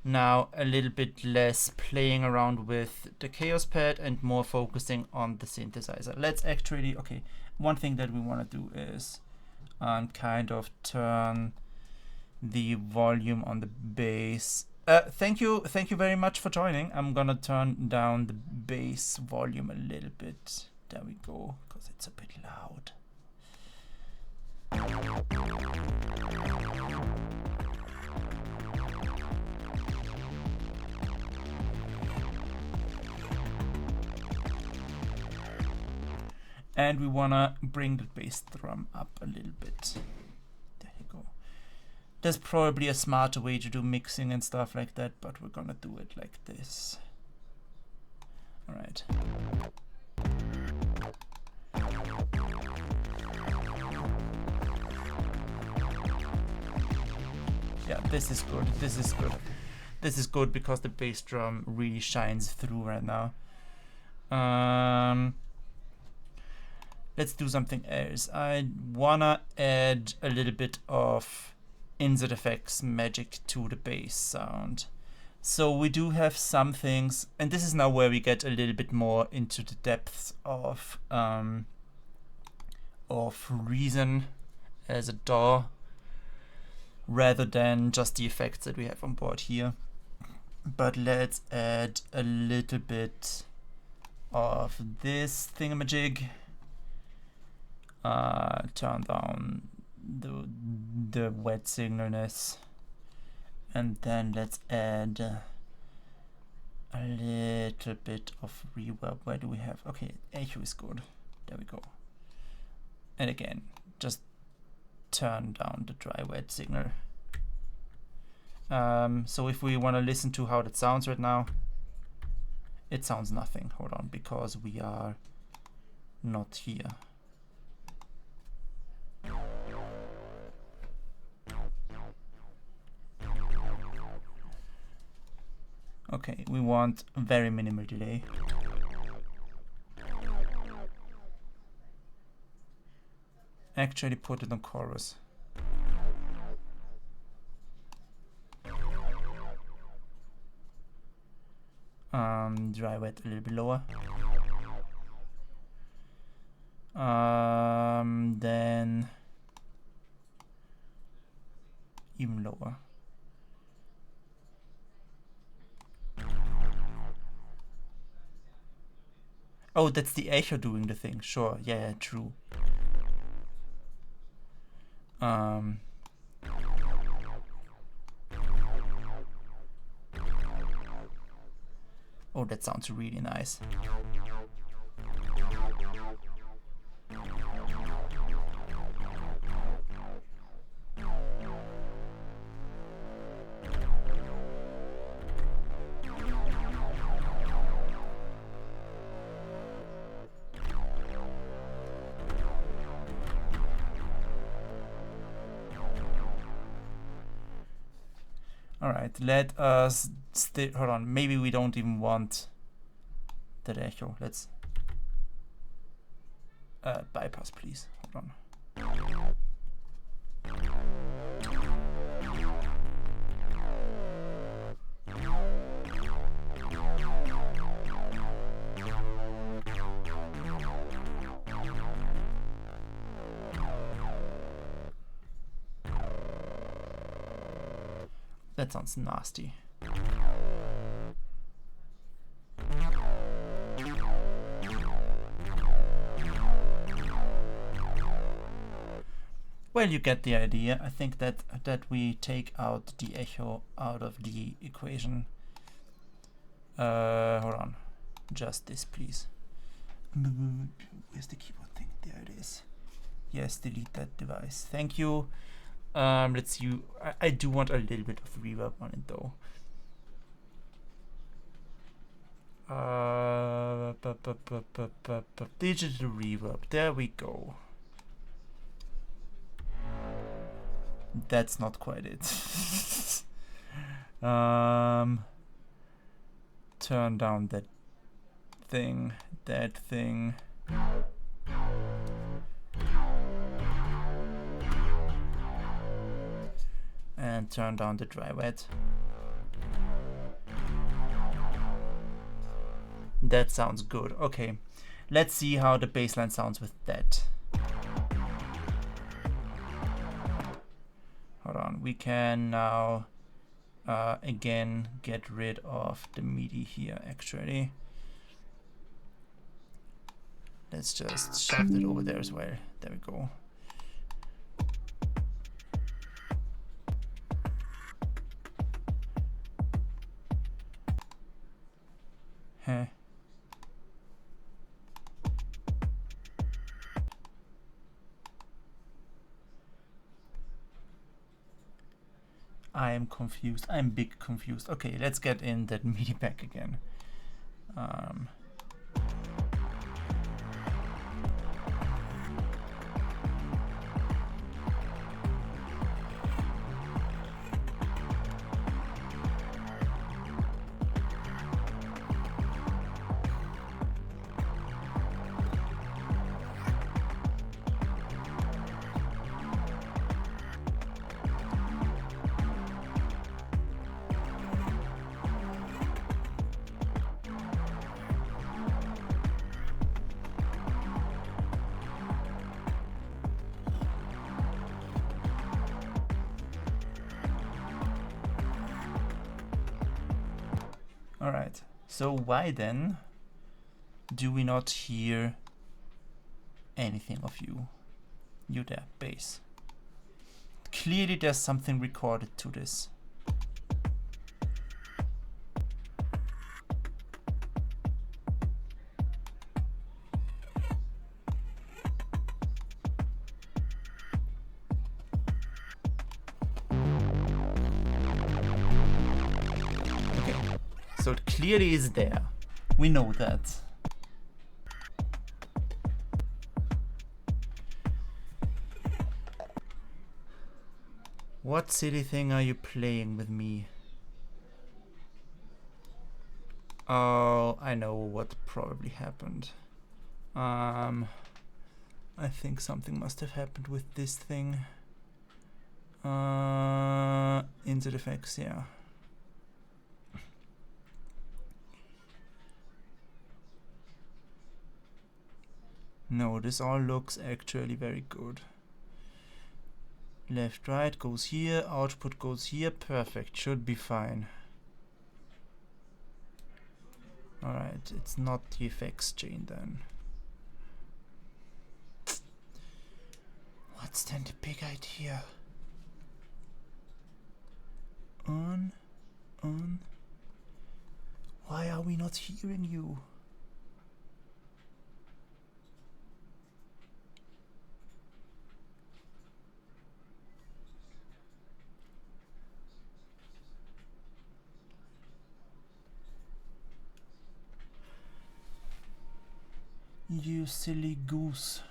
now a little bit less playing around with the kaoss pad and more focusing on the synthesizer. Let's actually, okay, one thing that we want to do is kind of turn the volume on the bass. Thank you very much for joining. I'm gonna turn down the bass volume a little bit. There we go, because it's a bit loud. And we wanna bring the bass drum up a little bit. There you go. There's probably a smarter way to do mixing and stuff like that, but we're gonna do it like this. All right. Yeah, this is good. This is good. This is good because the bass drum really shines through right now. Let's do something else. I wanna add a little bit of insert effects magic to the bass sound. So we do have some things, and this is now where we get a little bit more into the depths of Reason as a DAW, rather than just the effects that we have on board here. But let's add a little bit of this thingamajig. Turn down the wet signalness, and then let's add a little bit of reverb. Where do we have? Okay, echo is good. There we go. And again, just turn down the dry wet signal. So if we want to listen to how that sounds right now, it sounds nothing. Hold on, because we are not here. Okay, we want very minimal delay. Actually put it on chorus. Dry wet a little bit lower. Then even lower. Oh, that's the echo doing the thing. Sure, yeah, true. Oh, that sounds really nice. All right, let us hold on. Maybe we don't even want that echo. Let's bypass, please. Hold on. That sounds nasty. Well, you get the idea. I think that we take out the echo out of the equation. Hold on. Just this, please. Where's the keyboard thing? There it is. Yes, delete that device. Thank you. Let's see. I do want a little bit of reverb on it though. Digital reverb. There we go. That's not quite it. Turn down that thing. And turn down the dry wet. That sounds good. Okay, let's see how the bassline sounds with that. Hold on, we can now again get rid of the MIDI here actually. Let's just shove it over there as well. There we go. Huh. I am confused. I'm big confused. Okay, let's get in that MIDI back again. Alright, so why then do we not hear anything of you? You there, bass. Clearly there's something recorded to this. So it clearly is there. We know that. What silly thing are you playing with me? Oh, I know what probably happened. I think something must have happened with this thing. Inset effects, yeah. No, this all looks actually very good. Left, right goes here, output goes here, perfect, should be fine. Alright, it's not the effects chain then. What's then the big idea? On. Why are we not hearing you? You silly goose.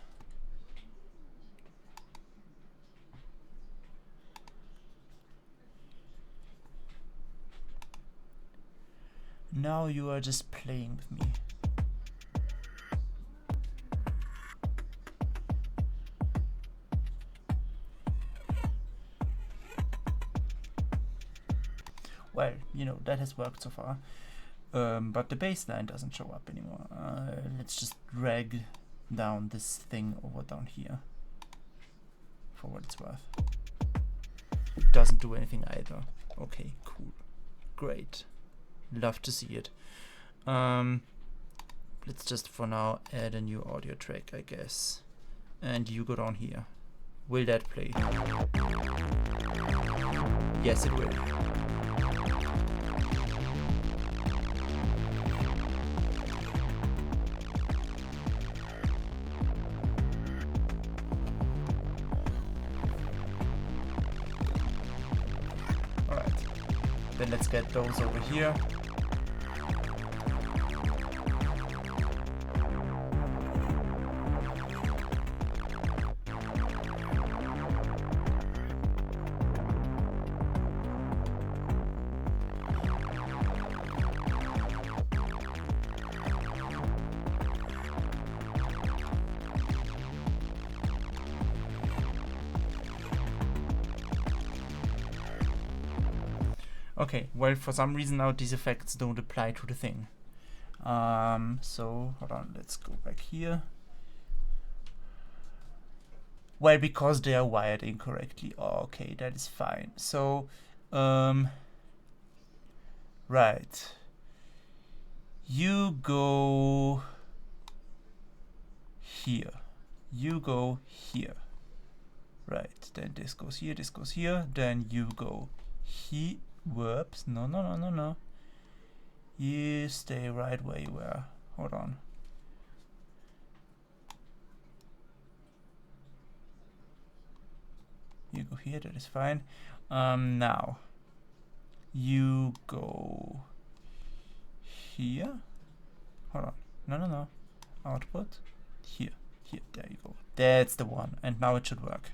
Now you are just playing with me. Well, you know, that has worked so far. But the bassline doesn't show up anymore. Let's just drag down this thing over down here for what it's worth. It doesn't do anything either. Okay, cool. Great. Love to see it. Let's just for now add a new audio track, I guess. And you go down here. Will that play? Yes, it will. Alright. Then let's get those over here. Okay, well, for some reason now these effects don't apply to the thing. So, hold on, let's go back here. Well, because they are wired incorrectly. Oh, okay, that is fine. So, right. You go here. You go here. Right, then this goes here, then you go here. Whoops, no. You stay right where you were. Hold on. You go here, that is fine. Now, you go here. Hold on, no. Output, here, there you go. That's the one, and now it should work.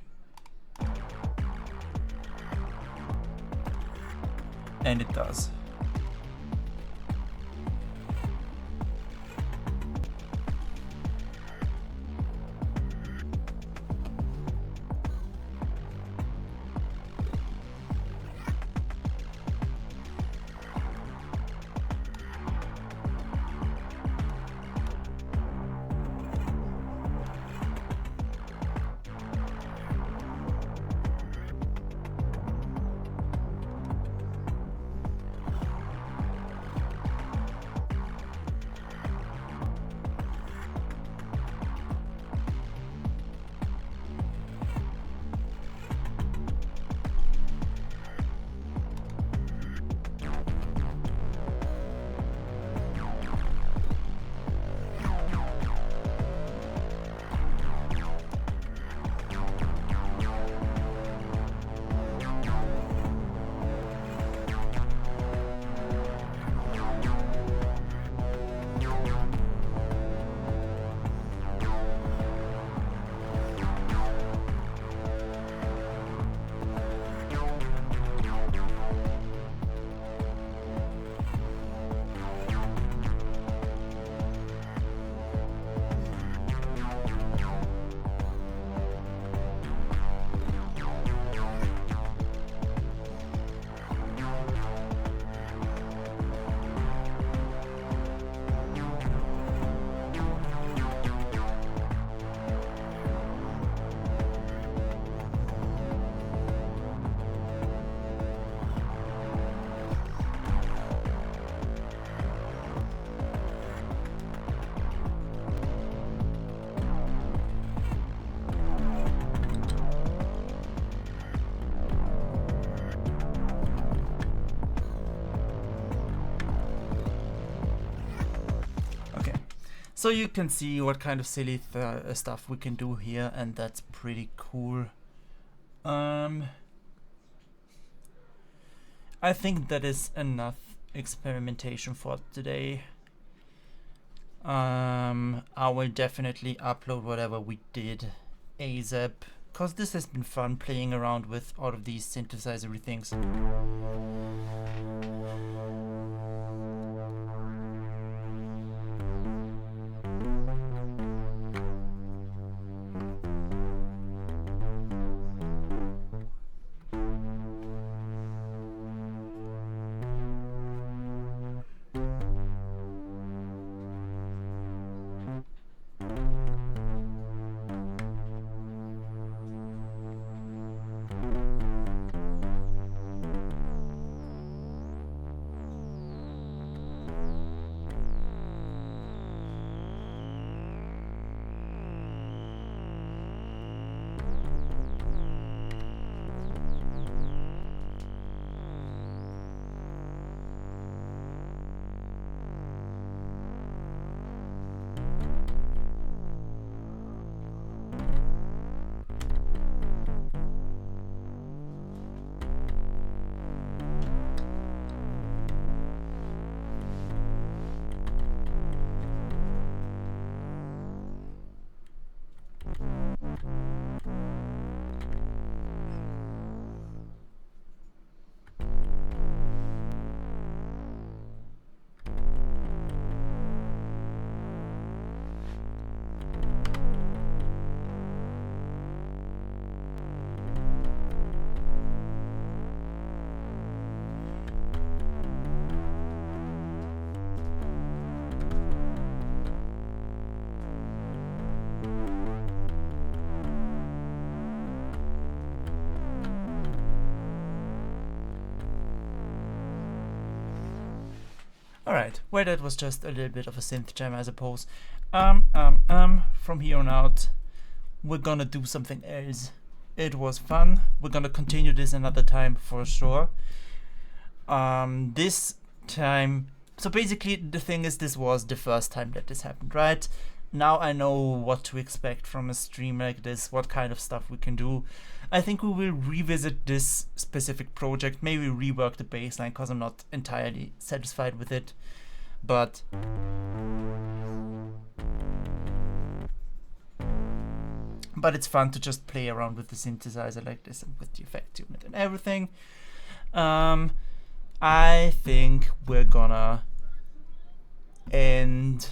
And it does. So you can see what kind of silly stuff we can do here, and that's pretty cool. I think that is enough experimentation for today. I will definitely upload whatever we did ASAP, because this has been fun playing around with all of these synthesizer things. Alright, well, that was just a little bit of a synth jam, I suppose. From here on out, we're gonna do something else. It was fun. We're gonna continue this another time for sure. This time, so basically the thing is, this was the first time that this happened, right? Now I know what to expect from a stream like this, what kind of stuff we can do. I think we will revisit this specific project, maybe rework the bassline, because I'm not entirely satisfied with it. But it's fun to just play around with the synthesizer like this and with the effect unit and everything. I think we're gonna end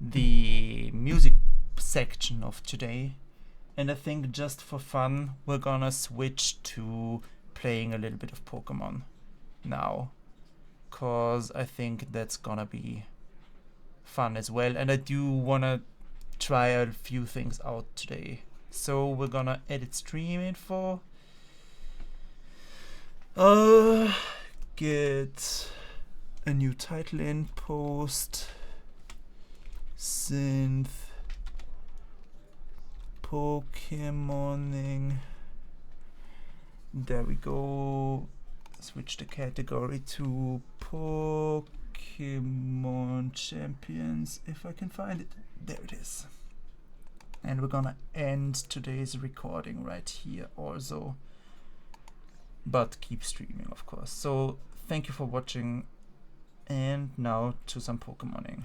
the music section of today, and I think just for fun we're gonna switch to playing a little bit of Pokemon now, cause I think that's gonna be fun as well, and I do wanna try a few things out today. So we're gonna edit stream info, get a new title in, post synth Pokemoning. There we go. Switch the category to Pokemon Champions, if I can find it. There it is. And we're gonna end today's recording right here also, but keep streaming, of course. So thank you for watching, and now to some Pokemoning.